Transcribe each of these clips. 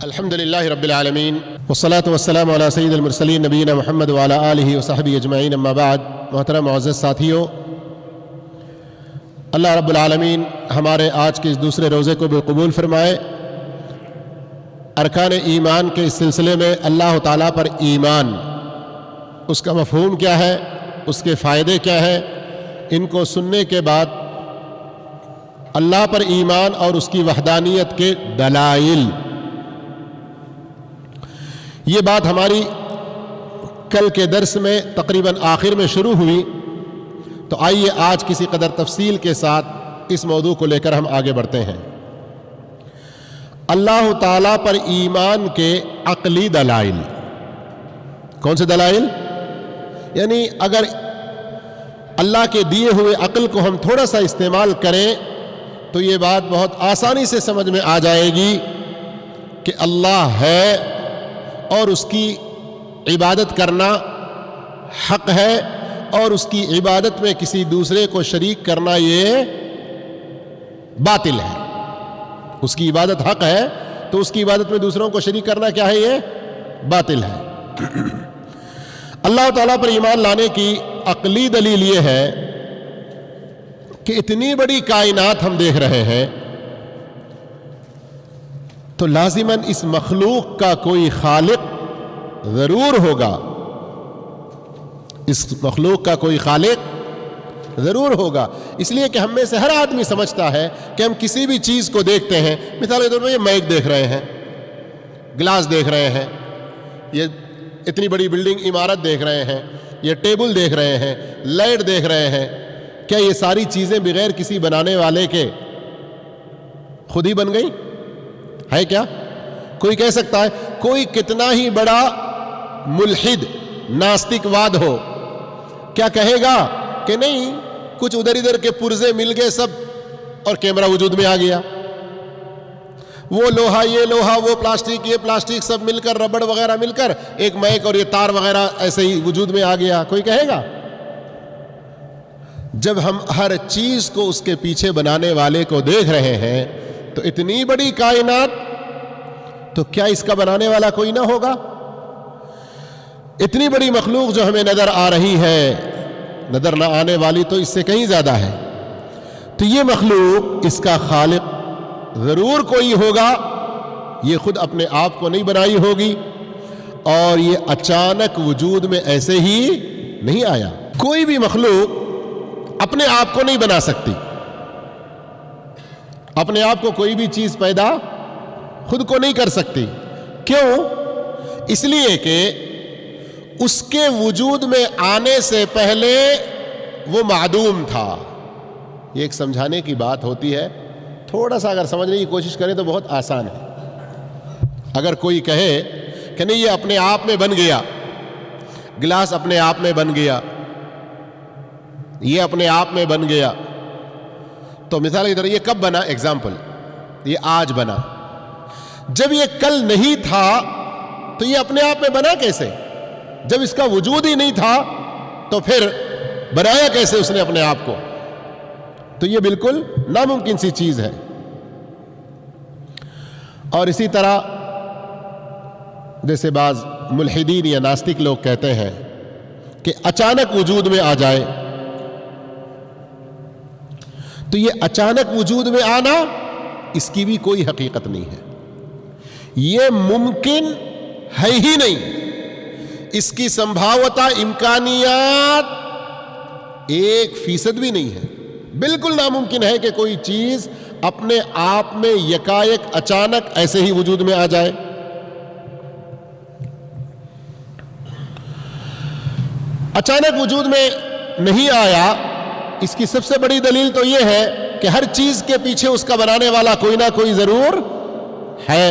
الحمد للہ رب العالمین والصلاة والسلام علی سید المرسلین نبینا محمد وعلی آلہ وصحبہ اجمعین اما بعد۔ محترم معزز ساتھیوں، اللہ رب العالمین ہمارے آج کے اس دوسرے روزے کو بھی قبول فرمائے۔ ارکان ایمان کے اس سلسلے میں اللہ تعالیٰ پر ایمان، اس کا مفہوم کیا ہے، اس کے فائدے کیا ہیں، ان کو سننے کے بعد اللہ پر ایمان اور اس کی وحدانیت کے دلائل، یہ بات ہماری کل کے درس میں تقریباً آخر میں شروع ہوئی، تو آئیے آج کسی قدر تفصیل کے ساتھ اس موضوع کو لے کر ہم آگے بڑھتے ہیں۔ اللہ تعالیٰ پر ایمان کے عقلی دلائل، کون سے دلائل؟ یعنی اگر اللہ کے دیے ہوئے عقل کو ہم تھوڑا سا استعمال کریں تو یہ بات بہت آسانی سے سمجھ میں آ جائے گی کہ اللہ ہے اور اس کی عبادت کرنا حق ہے، اور اس کی عبادت میں کسی دوسرے کو شریک کرنا یہ باطل ہے۔ اس کی عبادت حق ہے تو اس کی عبادت میں دوسروں کو شریک کرنا کیا ہے؟ یہ باطل ہے۔ اللہ تعالیٰ پر ایمان لانے کی عقلی دلیل یہ ہے کہ اتنی بڑی کائنات ہم دیکھ رہے ہیں تو لازماً اس مخلوق کا کوئی خالق ضرور ہوگا، اس مخلوق کا کوئی خالق ضرور ہوگا۔ اس لیے کہ ہم میں سے ہر آدمی سمجھتا ہے کہ ہم کسی بھی چیز کو دیکھتے ہیں، مثال کے طور پر یہ مائک دیکھ رہے ہیں، گلاس دیکھ رہے ہیں، یہ اتنی بڑی بلڈنگ عمارت دیکھ رہے ہیں، یہ ٹیبل دیکھ رہے ہیں، لائٹ دیکھ رہے ہیں، کیا یہ ساری چیزیں بغیر کسی بنانے والے کے خود ہی بن گئی ہے؟ کیا کوئی کہہ سکتا ہے؟ کوئی کتنا ہی بڑا ملحد ناستک واد ہو، کیا کہے گا کہ نہیں کچھ ادھر ادھر کے پرزے مل گئے سب اور کیمرہ وجود میں آ گیا، وہ لوہا یہ لوہا، وہ پلاسٹک یہ پلاسٹک، سب مل کر ربڑ وغیرہ مل کر ایک مائک اور یہ تار وغیرہ ایسے ہی وجود میں آ گیا؟ کوئی کہے گا؟ جب ہم ہر چیز کو اس کے پیچھے بنانے والے کو دیکھ رہے ہیں تو اتنی بڑی کائنات، تو کیا اس کا بنانے والا کوئی نہ ہوگا؟ اتنی بڑی مخلوق جو ہمیں نظر آ رہی ہے، نظر نہ آنے والی تو اس سے کہیں زیادہ ہے، تو یہ مخلوق، اس کا خالق ضرور کوئی ہوگا، یہ خود اپنے آپ کو نہیں بنائی ہوگی، اور یہ اچانک وجود میں ایسے ہی نہیں آیا۔ کوئی بھی مخلوق اپنے آپ کو نہیں بنا سکتی، اپنے آپ کو کوئی بھی چیز پیدا خود کو نہیں کر سکتی۔ کیوں؟ اس لیے کہ اس کے وجود میں آنے سے پہلے وہ معدوم تھا۔ یہ ایک سمجھانے کی بات ہوتی ہے، تھوڑا سا اگر سمجھنے کی کوشش کریں تو بہت آسان ہے۔ اگر کوئی کہے کہ نہیں یہ اپنے آپ میں بن گیا، گلاس اپنے آپ میں بن گیا، یہ اپنے آپ میں بن گیا، تو مثال کی طرح یہ کب بنا؟ ایگزامپل، یہ آج بنا۔ جب یہ کل نہیں تھا تو یہ اپنے آپ میں بنا کیسے؟ جب اس کا وجود ہی نہیں تھا تو پھر بنایا کیسے اس نے اپنے آپ کو؟ تو یہ بالکل ناممکن سی چیز ہے۔ اور اسی طرح جیسے بعض ملحدین یا ناستک لوگ کہتے ہیں کہ اچانک وجود میں آ جائے، تو یہ اچانک وجود میں آنا، اس کی بھی کوئی حقیقت نہیں ہے، یہ ممکن ہے ہی نہیں، اس کی سمبھاوتا امکانیات 1% بھی نہیں ہے۔ بالکل ناممکن ہے کہ کوئی چیز اپنے آپ میں یکایک اچانک ایسے ہی وجود میں آ جائے۔ اچانک وجود میں نہیں آیا، اس کی سب سے بڑی دلیل تو یہ ہے کہ ہر چیز کے پیچھے اس کا بنانے والا کوئی نہ کوئی ضرور ہے۔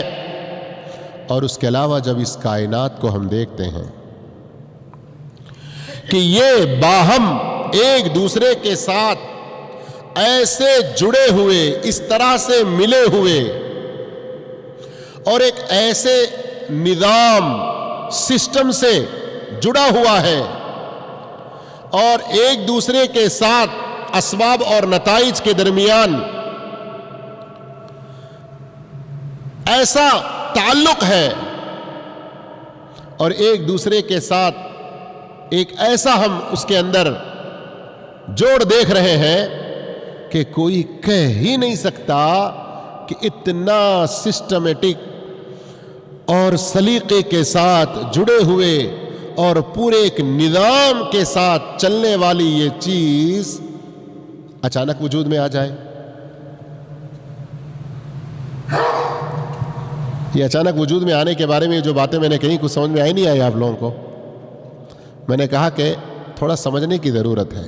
اور اس کے علاوہ جب اس کائنات کو ہم دیکھتے ہیں کہ یہ باہم ایک دوسرے کے ساتھ ایسے جڑے ہوئے، اس طرح سے ملے ہوئے، اور ایک ایسے نظام سسٹم سے جڑا ہوا ہے، اور ایک دوسرے کے ساتھ اسباب اور نتائج کے درمیان ایسا تعلق ہے اور ایک دوسرے کے ساتھ ایک ایسا ہم اس کے اندر جوڑ دیکھ رہے ہیں کہ کوئی کہہ ہی نہیں سکتا کہ اتنا سسٹمیٹک اور سلیقے کے ساتھ جڑے ہوئے اور پورے ایک نظام کے ساتھ چلنے والی یہ چیز اچانک وجود میں آ جائے. یہ اچانک وجود میں آنے کے بارے میں جو باتیں میں نے کہیں کچھ سمجھ میں آئی نہیں آئی آپ لوگوں کو؟ میں نے کہا کہ تھوڑا سمجھنے کی ضرورت ہے.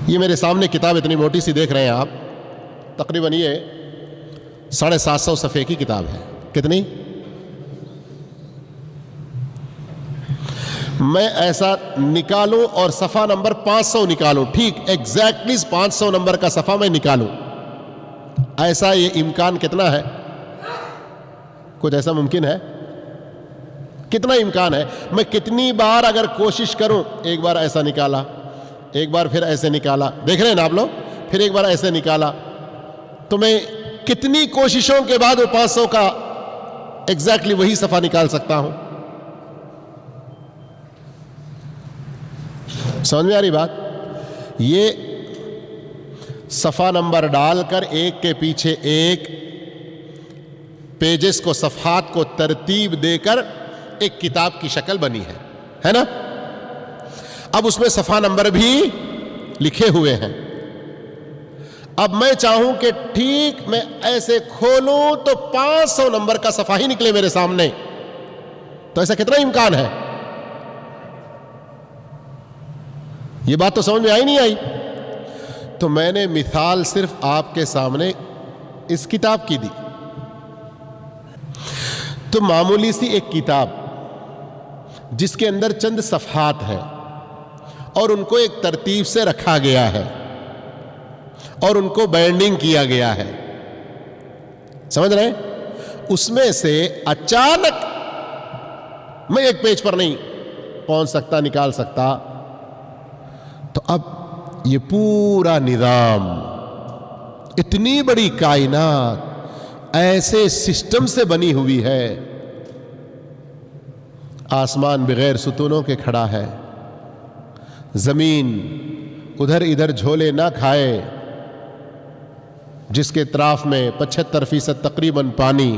یہ میرے سامنے کتاب اتنی موٹی سی دیکھ رہے ہیں آپ، تقریباً یہ 750 صفحے کی کتاب ہے. کتنی؟ میں ایسا نکالوں اور صفحہ نمبر 500 نکالوں، ٹھیک ایگزیکٹلی 500 نمبر کا صفحہ میں نکالوں، ایسا یہ امکان کتنا ہے؟ کچھ ایسا ممکن ہے؟ کتنا امکان ہے؟ میں کتنی بار اگر کوشش کروں، ایک بار ایسا نکالا، ایک بار پھر ایسے نکالا، دیکھ رہے ہیں نا آپ لوگ، پھر ایک بار ایسے نکالا، تو میں کتنی کوششوں کے بعد وہ 500 کا ایگزیکٹلی وہی صفحہ نکال سکتا ہوں؟ سمجھ میں آ رہی بات؟ یہ صفحہ نمبر ڈال کر ایک کے پیچھے ایک پیجز کو، صفحات کو ترتیب دے کر ایک کتاب کی شکل بنی ہے نا؟ اب اس میں صفحہ نمبر بھی لکھے ہوئے ہیں. اب میں چاہوں کہ ٹھیک میں ایسے کھولوں تو 500 نمبر کا صفحہ ہی نکلے میرے سامنے، تو ایسا کتنا امکان ہے؟ یہ بات تو سمجھ میں آئی نہیں آئی؟ تو میں نے مثال صرف آپ کے سامنے اس کتاب کی دی. تو معمولی سی ایک کتاب جس کے اندر چند صفحات ہیں اور ان کو ایک ترتیب سے رکھا گیا ہے اور ان کو بائنڈنگ کیا گیا ہے، سمجھ رہے ہیں؟ اس میں سے اچانک میں ایک پیج پر نہیں پہنچ سکتا، نکال سکتا. تو اب یہ پورا نظام، اتنی بڑی کائنات ایسے سسٹم سے بنی ہوئی ہے، آسمان بغیر ستونوں کے کھڑا ہے، زمین ادھر ادھر جھولے نہ کھائے، جس کے اطراف میں 75% تقریباً پانی،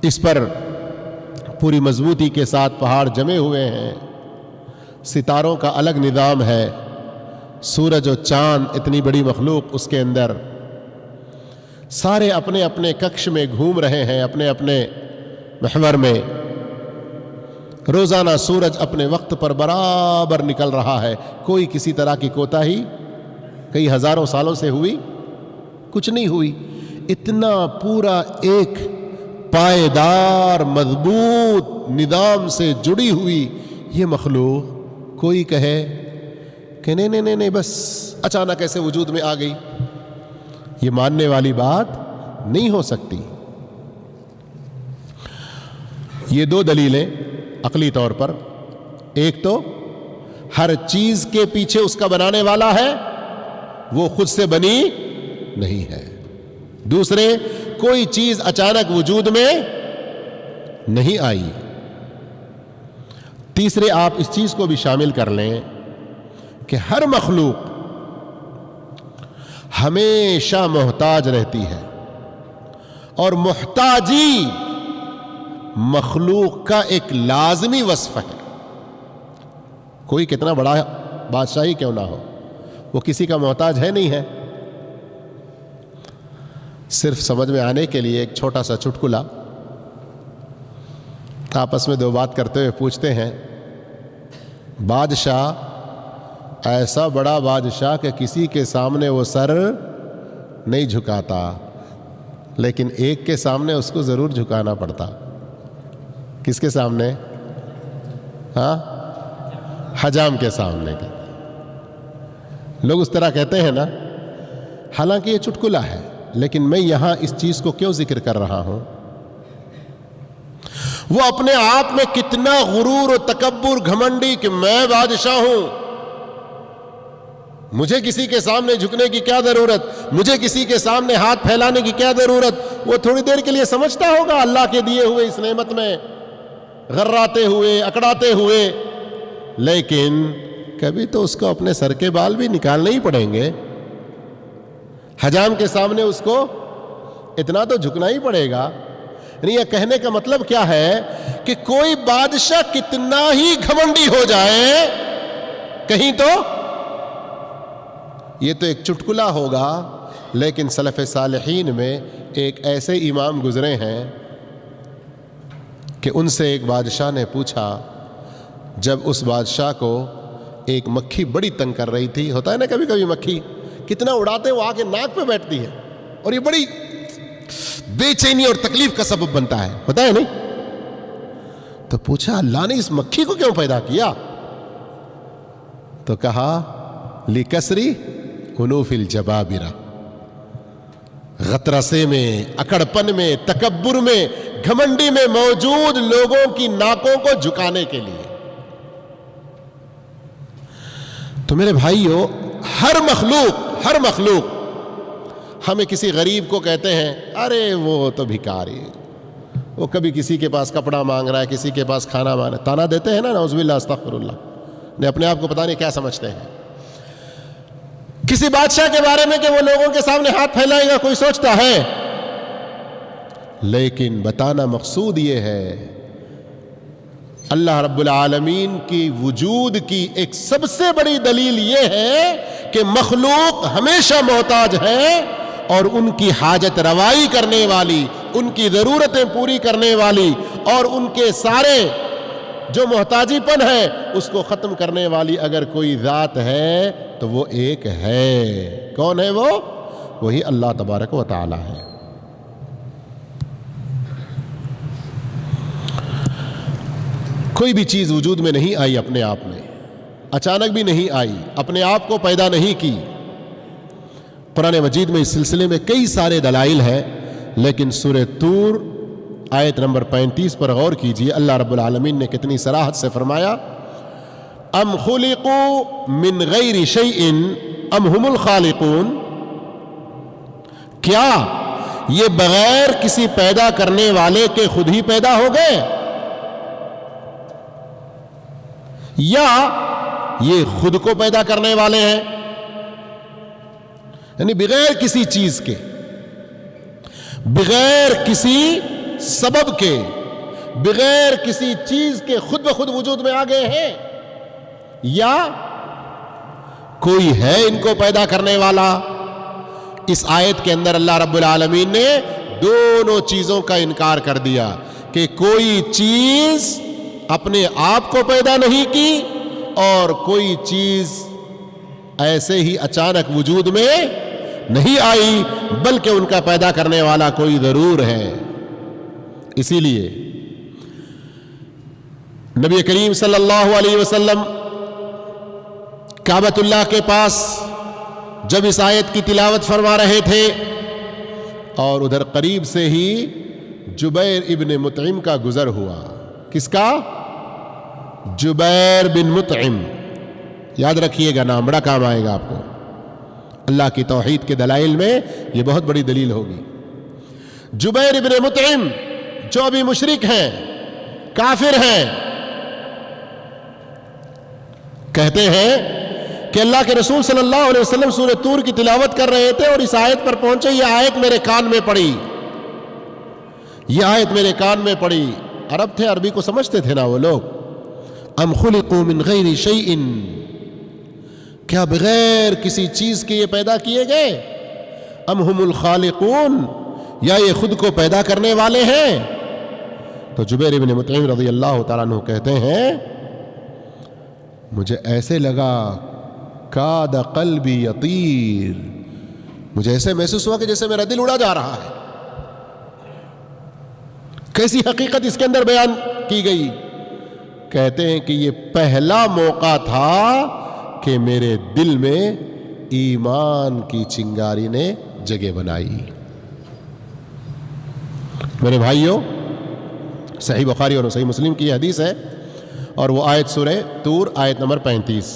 اس پر پوری مضبوطی کے ساتھ پہاڑ جمے ہوئے ہیں، ستاروں کا الگ نظام ہے، سورج و چاند اتنی بڑی مخلوق اس کے اندر، سارے اپنے اپنے ککش میں گھوم رہے ہیں، اپنے اپنے محور میں. روزانہ سورج اپنے وقت پر برابر نکل رہا ہے، کوئی کسی طرح کی کوتاہی کئی ہزاروں سالوں سے ہوئی کچھ نہیں ہوئی. اتنا پورا ایک پائیدار مضبوط نظام سے جڑی ہوئی یہ مخلوق، کوئی کہے کہ نہیں بس اچانک ایسے وجود میں آ گئی، یہ ماننے والی بات نہیں ہو سکتی. یہ دو دلیلیں عقلی طور پر، ایک تو ہر چیز کے پیچھے اس کا بنانے والا ہے، وہ خود سے بنی نہیں ہے. دوسرے، کوئی چیز اچانک وجود میں نہیں آئی. تیسرے، آپ اس چیز کو بھی شامل کر لیں کہ ہر مخلوق ہمیشہ محتاج رہتی ہے، اور محتاجی مخلوق کا ایک لازمی وصف ہے. کوئی کتنا بڑا بادشاہی کیوں نہ ہو، وہ کسی کا محتاج ہے نہیں ہے. صرف سمجھ میں آنے کے لیے ایک چھوٹا سا چٹکلا، آپس میں دو بات کرتے ہوئے پوچھتے ہیں، بادشاہ ایسا بڑا بادشاہ کہ کسی کے سامنے وہ سر نہیں جھکاتا، لیکن ایک کے سامنے اس کو ضرور جھکانا پڑتا. کس کے سامنے؟ ہاں، حجام کے سامنے. لوگ اس طرح کہتے ہیں نا، حالانکہ یہ چٹکلا ہے، لیکن میں یہاں اس چیز کو کیوں ذکر کر رہا ہوں؟ وہ اپنے آپ میں کتنا غرور و تکبر، گھمنڈی کہ میں بادشاہ ہوں، مجھے کسی کے سامنے جھکنے کی کیا ضرورت، مجھے کسی کے سامنے ہاتھ پھیلانے کی کیا ضرورت. وہ تھوڑی دیر کے لیے سمجھتا ہوگا اللہ کے دیے ہوئے اس نعمت میں غراتے ہوئے، اکڑاتے ہوئے، لیکن کبھی تو اس کو اپنے سر کے بال بھی نکالنے ہی پڑیں گے. حجام کے سامنے اس کو اتنا تو جھکنا ہی پڑے گا. یعنی یہ کہنے کا مطلب کیا ہے کہ کوئی بادشاہ کتنا ہی گھمنڈی ہو جائے کہیں تو یہ تو ایک چٹکلا ہوگا. لیکن سلف صالحین میں ایک ایسے امام گزرے ہیں کہ ان سے ایک بادشاہ نے پوچھا، جب اس بادشاہ کو ایک مکھی بڑی تنگ کر رہی تھی. ہوتا ہے نا کبھی کبھی مکھی کتنا اڑاتے وہ آ کے ناک پہ بیٹھتی ہے اور یہ بڑی بے چینی اور تکلیف کا سبب بنتا ہے، ہوتا ہے نہیں؟ تو پوچھا اللہ نے اس مکھی کو کیوں پیدا کیا؟ تو کہا لکسری انوف الجبابرہ، غطرسے میں، اکڑپن میں، تکبر میں، گھمنڈی میں موجود لوگوں کی ناکوں کو جھکانے کے لیے. تو میرے بھائیو، ہر مخلوق ہمیں کسی غریب کو کہتے ہیں ارے وہ تو بھکاری، وہ کبھی کسی کے پاس کپڑا مانگ رہا ہے، کسی کے پاس کھانا مانگ رہا ہے، تانا دیتے ہیں نا، نعوذ باللہ استغفر اللہ. نے اپنے آپ کو پتہ نہیں کیا سمجھتے ہیں. کسی بادشاہ کے بارے میں کہ وہ لوگوں کے سامنے ہاتھ پھیلائے گا کوئی سوچتا ہے، لیکن بتانا مقصود یہ ہے اللہ رب العالمین کی وجود کی ایک سب سے بڑی دلیل یہ ہے کہ مخلوق ہمیشہ محتاج ہے، اور ان کی حاجت روائی کرنے والی، ان کی ضرورتیں پوری کرنے والی، اور ان کے سارے جو محتاجی پن ہے اس کو ختم کرنے والی اگر کوئی ذات ہے تو وہ ایک ہے. کون ہے وہ؟ وہی اللہ تبارک و تعالی ہے. کوئی بھی چیز وجود میں نہیں آئی اپنے آپ میں، اچانک بھی نہیں آئی، اپنے آپ کو پیدا نہیں کی. قرآن مجید میں اس سلسلے میں کئی سارے دلائل ہیں، لیکن سورہ طور آیت نمبر 35 پر غور کیجئے. اللہ رب العالمین نے کتنی صراحت سے فرمایا، ام خلقوا من غیر شیء ام هم الخالقون، کیا یہ بغیر کسی پیدا کرنے والے کے خود ہی پیدا ہو گئے، یا یہ خود کو پیدا کرنے والے ہیں؟ یعنی بغیر کسی چیز کے، بغیر کسی سبب کے، بغیر کسی چیز کے خود بخود وجود میں آ گئے ہیں، یا کوئی ہے ان کو پیدا کرنے والا؟ اس آیت کے اندر اللہ رب العالمین نے دونوں چیزوں کا انکار کر دیا کہ کوئی چیز اپنے آپ کو پیدا نہیں کی، اور کوئی چیز ایسے ہی اچانک وجود میں نہیں آئی، بلکہ ان کا پیدا کرنے والا کوئی ضرور ہے. اسی لیے نبی کریم صلی اللہ علیہ وسلم کعبۃ اللہ کے پاس جب اس آیت کی تلاوت فرما رہے تھے، اور ادھر قریب سے ہی جبیر ابن مطعم کا گزر ہوا. کس کا؟ جبیر بن مطعم. یاد رکھیے گا نام، بڑا کام آئے گا آپ کو. اللہ کی توحید کے دلائل میں یہ بہت بڑی دلیل ہوگی. جبیر ابن مطعم جو ابھی مشرک ہیں، کافر ہیں، کہتے ہیں کہ اللہ کے رسول صلی اللہ علیہ وسلم سورہ طور کی تلاوت کر رہے تھے اور اس آیت پر پہنچے. یہ آیت میرے کان میں پڑی، یہ آیت میرے کان میں پڑی. عرب تھے، عربی کو سمجھتے تھے نا وہ لوگ. ام خلقوا من غیر شیء، کیا بغیر کسی چیز کے یہ پیدا کیے گئے؟ ام هم الخالقون، یا یہ خود کو پیدا کرنے والے ہیں؟ تو جبیر ابن مطعم رضی اللہ تعالیٰ عنہ کہتے ہیں مجھے ایسے لگا کاد قلبی یطیر، مجھے ایسے محسوس ہوا کہ جیسے میرا دل اڑا جا رہا ہے. کیسی حقیقت اس کے اندر بیان کی گئی؟ کہتے ہیں کہ یہ پہلا موقع تھا کہ میرے دل میں ایمان کی چنگاری نے جگہ بنائی. میرے بھائیوں، صحیح بخاری اور صحیح مسلم کی یہ حدیث ہے، اور وہ آیت سورہ طور آیت نمبر 35.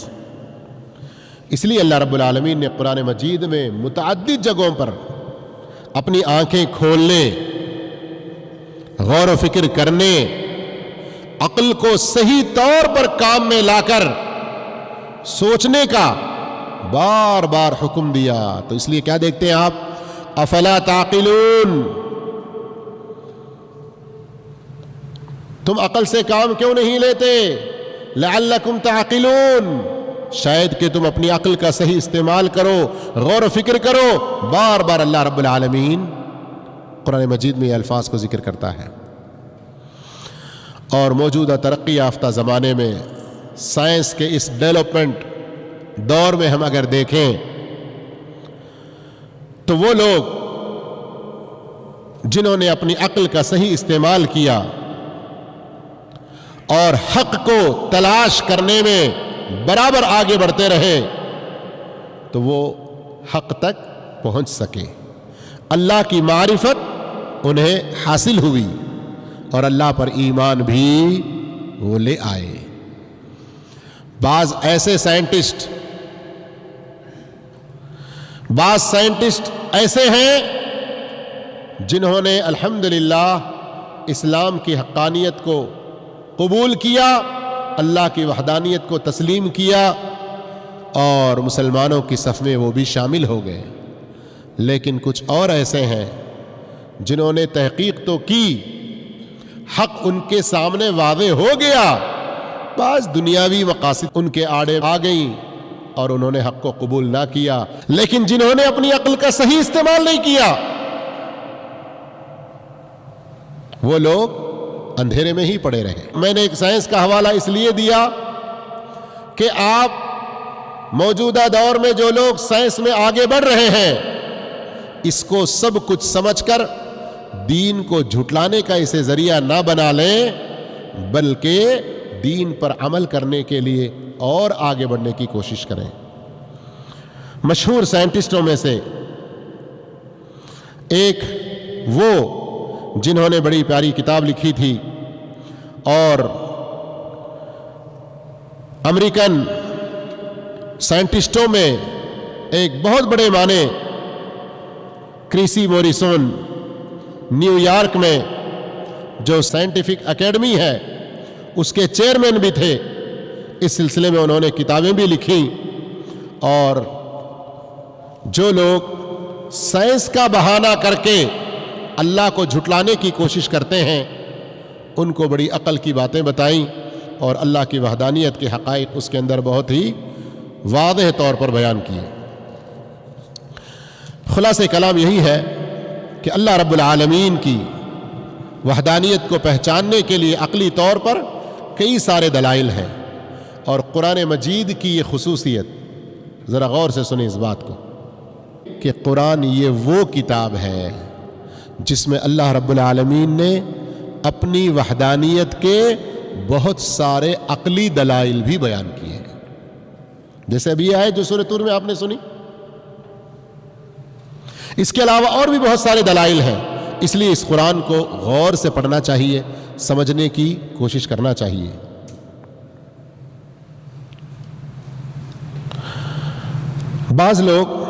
اس لیے اللہ رب العالمین نے قرآن مجید میں متعدد جگہوں پر اپنی آنکھیں کھولنے، غور و فکر کرنے، عقل کو صحیح طور پر کام میں لا کر سوچنے کا بار بار حکم دیا۔ تو اس لیے کیا دیکھتے ہیں آپ؟ افلا تعقلون، تم عقل سے کام کیوں نہیں لیتے؟ لعلکم تعقلون، شاید کہ تم اپنی عقل کا صحیح استعمال کرو، غور و فکر کرو۔ بار بار اللہ رب العالمین قرآن مجید میں یہ الفاظ کو ذکر کرتا ہے۔ اور موجودہ ترقی یافتہ زمانے میں سائنس کے اس ڈیولپمنٹ دور میں ہم اگر دیکھیں تو وہ لوگ جنہوں نے اپنی عقل کا صحیح استعمال کیا اور حق کو تلاش کرنے میں برابر آگے بڑھتے رہے تو وہ حق تک پہنچ سکے، اللہ کی معرفت انہیں حاصل ہوئی اور اللہ پر ایمان بھی وہ لے آئے۔ بعض سائنٹسٹ ایسے ہیں جنہوں نے الحمدللہ اسلام کی حقانیت کو قبول کیا، اللہ کی وحدانیت کو تسلیم کیا اور مسلمانوں کی صف میں وہ بھی شامل ہو گئے۔ لیکن کچھ اور ایسے ہیں جنہوں نے تحقیق تو کی، حق ان کے سامنے واضح ہو گیا، بعض دنیاوی مقاصد ان کے آڑے آ گئیں اور انہوں نے حق کو قبول نہ کیا۔ لیکن جنہوں نے اپنی عقل کا صحیح استعمال نہیں کیا وہ لوگ اندھیرے میں ہی پڑے رہے۔ میں نے ایک سائنس کا حوالہ اس لیے دیا کہ آپ موجودہ دور میں جو لوگ سائنس میں آگے بڑھ رہے ہیں اس کو سب کچھ سمجھ کر دین کو جھٹلانے کا اسے ذریعہ نہ بنا لیں، بلکہ دین پر عمل کرنے کے لیے اور آگے بڑھنے کی کوشش کریں۔ مشہور سائنٹسٹوں میں سے ایک وہ جنہوں نے بڑی پیاری کتاب لکھی تھی اور امریکن سائنٹسٹوں میں ایک بہت بڑے معنی کریسی موریسون، نیو یارک میں جو سائنٹیفک اکیڈمی ہے اس کے چیئرمین بھی تھے۔ اس سلسلے میں انہوں نے کتابیں بھی لکھیں، اور جو لوگ سائنس کا بہانہ کر کے اللہ کو جھٹلانے کی کوشش کرتے ہیں ان کو بڑی عقل کی باتیں بتائیں اور اللہ کی وحدانیت کے حقائق اس کے اندر بہت ہی واضح طور پر بیان کیے۔ خلاصہ کلام یہی ہے کہ اللہ رب العالمین کی وحدانیت کو پہچاننے کے لیے عقلی طور پر کئی سارے دلائل ہیں، اور قرآن مجید کی یہ خصوصیت، ذرا غور سے سنیں اس بات کو، کہ قرآن یہ وہ کتاب ہے جس میں اللہ رب العالمین نے اپنی وحدانیت کے بہت سارے عقلی دلائل بھی بیان کیے ہیں، جیسے ابھی یہ آیت جو سورۃ طور میں آپ نے سنی۔ اس کے علاوہ اور بھی بہت سارے دلائل ہیں، اس لیے اس قرآن کو غور سے پڑھنا چاہیے، سمجھنے کی کوشش کرنا چاہیے۔ بعض لوگ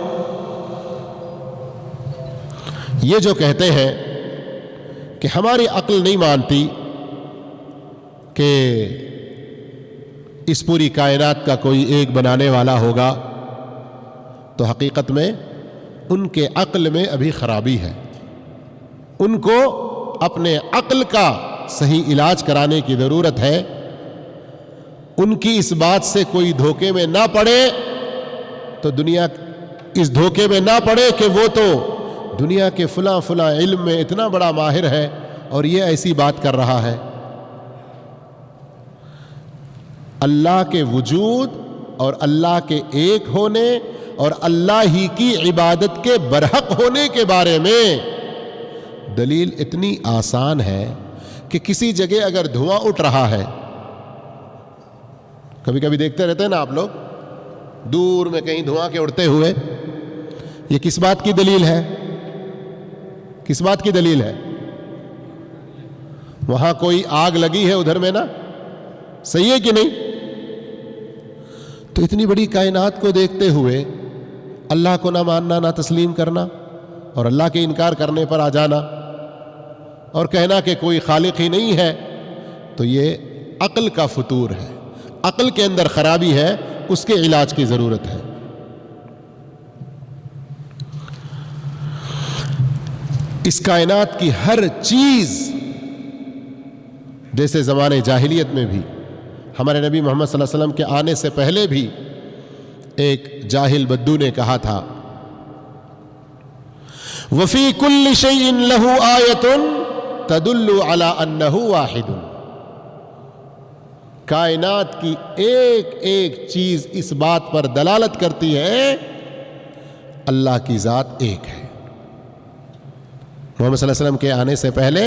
یہ جو کہتے ہیں کہ ہماری عقل نہیں مانتی کہ اس پوری کائنات کا کوئی ایک بنانے والا ہوگا، تو حقیقت میں ان کے عقل میں ابھی خرابی ہے۔ ان کو اپنے عقل کا صحیح علاج کرانے کی ضرورت ہے۔ ان کی اس بات سے کوئی دھوکے میں نہ پڑے تو دنیا اس دھوکے میں نہ پڑے کہ وہ تو دنیا کے فلاں علم میں اتنا بڑا ماہر ہے اور یہ ایسی بات کر رہا ہے۔ اللہ کے وجود اور اللہ کے ایک ہونے اور اللہ ہی کی عبادت کے برحق ہونے کے بارے میں دلیل اتنی آسان ہے کہ کسی جگہ اگر دھواں اٹھ رہا ہے، کبھی کبھی دیکھتے رہتے ہیں نا آپ لوگ، دور میں کہیں دھواں کے اڑتے ہوئے، یہ کس بات کی دلیل ہے؟ کس بات کی دلیل ہے؟ وہاں کوئی آگ لگی ہے ادھر میں نا، صحیح ہے کہ نہیں؟ تو اتنی بڑی کائنات کو دیکھتے ہوئے اللہ کو نہ ماننا، نہ تسلیم کرنا، اور اللہ کے انکار کرنے پر آ جانا اور کہنا کہ کوئی خالق ہی نہیں ہے، تو یہ عقل کا فتور ہے، عقل کے اندر خرابی ہے، اس کے علاج کی ضرورت ہے۔ اس کائنات کی ہر چیز، جیسے زمانے جاہلیت میں بھی ہمارے نبی محمد صلی اللہ علیہ وسلم کے آنے سے پہلے بھی ایک جاہل بدو نے کہا تھا، وَفِي كُلِّ شَيْءٍ لَهُ آیَةٌ تَدُلُّ عَلَىٰ أَنَّهُ وَاحِدٌ، کائنات کی ایک ایک چیز اس بات پر دلالت کرتی ہے اللہ کی ذات ایک ہے۔ محمد صلی اللہ علیہ وسلم کے آنے سے پہلے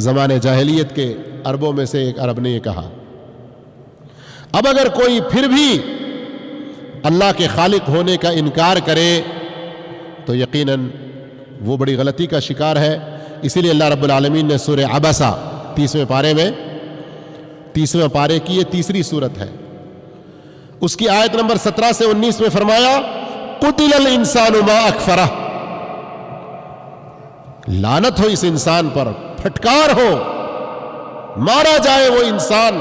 زمانے جاہلیت کے عربوں میں سے ایک عرب نے یہ کہا۔ اب اگر کوئی پھر بھی اللہ کے خالق ہونے کا انکار کرے تو یقیناً وہ بڑی غلطی کا شکار ہے۔ اسی لیے اللہ رب العالمین نے سورہ عبسہ 30ویں پارے میں، 30ویں پارے کی یہ تیسری صورت ہے، اس کی آیت نمبر 17 سے 19 میں فرمایا، قتل الانسان ما اکفرہ، لعنت ہو اس انسان پر، پھٹکار ہو، مارا جائے وہ انسان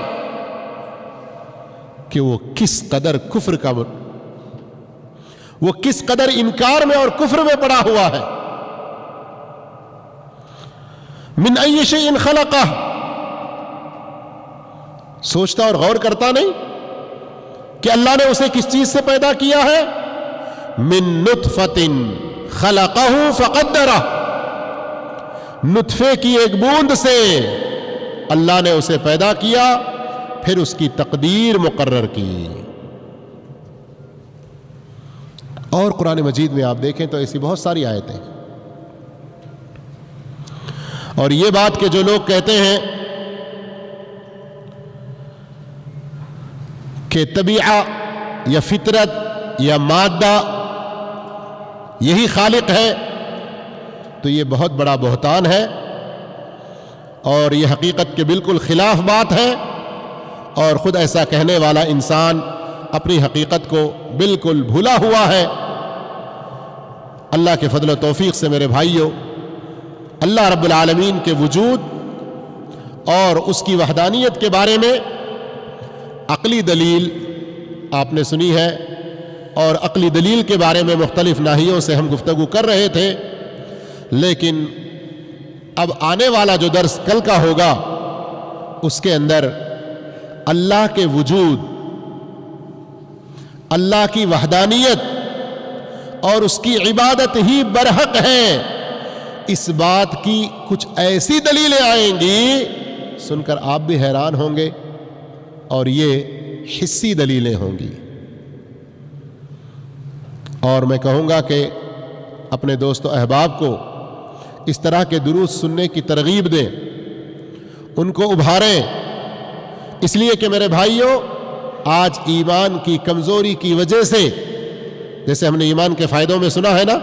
کہ وہ کس قدر کفر کا، وہ کس قدر انکار میں اور کفر میں پڑا ہوا ہے۔ من ای شیء خلقہ، سوچتا اور غور کرتا نہیں کہ اللہ نے اسے کس چیز سے پیدا کیا ہے؟ من نطفۃ خلقہ فقدرہ، نطفے کی ایک بوند سے اللہ نے اسے پیدا کیا، پھر اس کی تقدیر مقرر کی۔ اور قرآن مجید میں آپ دیکھیں تو ایسی بہت ساری آیتیں، اور یہ بات کہ جو لوگ کہتے ہیں کہ طبیعہ یا فطرت یا مادہ یہی خالق ہے، تو یہ بہت بڑا بہتان ہے، اور یہ حقیقت کے بالکل خلاف بات ہے، اور خود ایسا کہنے والا انسان اپنی حقیقت کو بالکل بھولا ہوا ہے۔ اللہ کے فضل و توفیق سے میرے بھائیوں، اللہ رب العالمین کے وجود اور اس کی وحدانیت کے بارے میں عقلی دلیل آپ نے سنی ہے، اور عقلی دلیل کے بارے میں مختلف ناحیوں سے ہم گفتگو کر رہے تھے، لیکن اب آنے والا جو درس کل کا ہوگا اس کے اندر اللہ کے وجود، اللہ کی وحدانیت اور اس کی عبادت ہی برحق ہے، اس بات کی کچھ ایسی دلیلیں آئیں گی سن کر آپ بھی حیران ہوں گے، اور یہ حسی دلیلیں ہوں گی۔ اور میں کہوں گا کہ اپنے دوست و احباب کو اس طرح کے دروس سننے کی ترغیب دیں، ان کو ابھاریں، اس لیے کہ میرے بھائیوں، آج ایمان کی کمزوری کی وجہ سے، جیسے ہم نے ایمان کے فائدوں میں سنا ہے نا،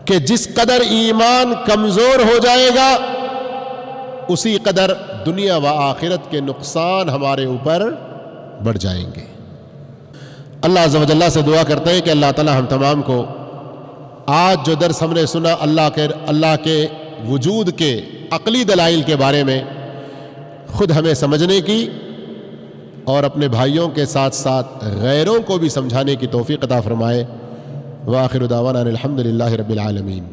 کہ جس قدر ایمان کمزور ہو جائے گا اسی قدر دنیا و آخرت کے نقصان ہمارے اوپر بڑھ جائیں گے۔ اللہ عز و جل سے دعا کرتے ہیں کہ اللہ تعالی ہم تمام کو آج جو درس ہم نے سنا اللہ کے وجود کے عقلی دلائل کے بارے میں خود ہمیں سمجھنے کی، اور اپنے بھائیوں کے ساتھ ساتھ غیروں کو بھی سمجھانے کی توفیق عطا فرمائے۔ وآخر دعوانا الحمد للہ رب العالمین۔